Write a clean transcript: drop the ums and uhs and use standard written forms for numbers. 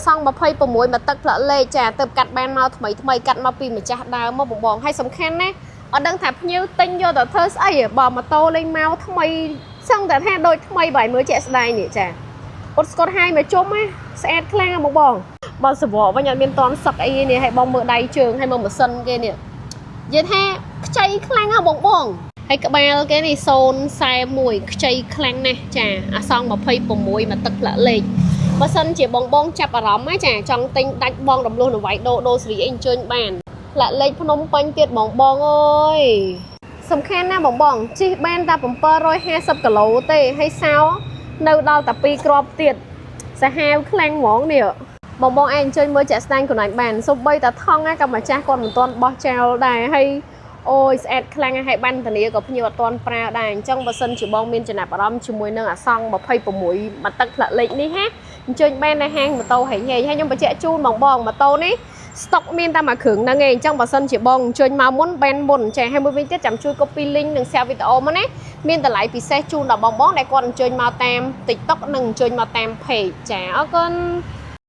សង26មកទឹកផ្លាក់លេខចាទៅកាត់បានមកថ្មីកាត់មកពីម្ចាស់ដើមមកបងហើយសំខាន់ណាអត់ដឹងថាភ្ញៀវទិញយកទៅធ្វើស្អីបើម៉ូតូលេងមកថ្មីសឹងតែថាដូចថ្មីបាយមើលជាក់ស្ដែងនេះចាអត់ស្កត់ហើយមកជុំណាស្អាតខ្លាំងហ្មងបងបើសវៈវិញអត់មានតន់សឹកអីនេះឲ្យបងមើលដៃជើងឲ្យមើលម៉ាស៊ីនគេនេះនិយាយថាខ្ចីខ្លាំងហ៎បងហើយក្បាលគេនេះ041ខ្ចីខ្លាំងណាស់ចាអាសង26មកទឹកផ្លាក់លេខបើសិនជាបងចាប់អារម្មណ៍ណាចាចង់ទិញដាច់បងរំលោះនៅវាយដូសេរីអីអញ្ជើញបានផ្លាក់លេខភ្នំពេញទៀតបងអើយសំខាន់ណាបងជិះបានតែ750គីឡូទេហើយសោនៅដល់តែ2គ្រាប់ទៀតសាហាវខ្លាំងហ្មងនេះបងឯងអញ្ជើញមើលចាក់ស្ដែងខ្លួនឯងបានសូម្បីតែថងក៏ម្ចាស់គាត់មិនទាន់បោះចោលដែរហើយអូយស្អាតខ្លាំងហើយបានធានាក៏ភ្ញៀវអត់ទាន់ប្រើដែរអញ្ចឹងបើសិនជាបងមានចំណាប់អារម្មណ៍ជាមួយនឹងអាសង26មកទឹកផ្លាក់លេខនេះហាអញ្ជើញបាននៅហាងម៉ូតូហែងហើយខ្ញុំបញ្ជាក់ជូនបងម៉ូតូនេះស្តុកមានតែមួយគ្រឿងហ្នឹងឯងអញ្ចឹងបើសិនជាបងអញ្ជើញមកមុនបែនមុនចាហើយមួយវិញទៀតចាំជួយ copy link និង share វីដេអូមកណាមានតម្លៃពិសេសជូនដល់បងដែលគាត់អញ្ជើញមកតាម TikTok និងអញ្ជើញមកតាម page ចាអរគុណ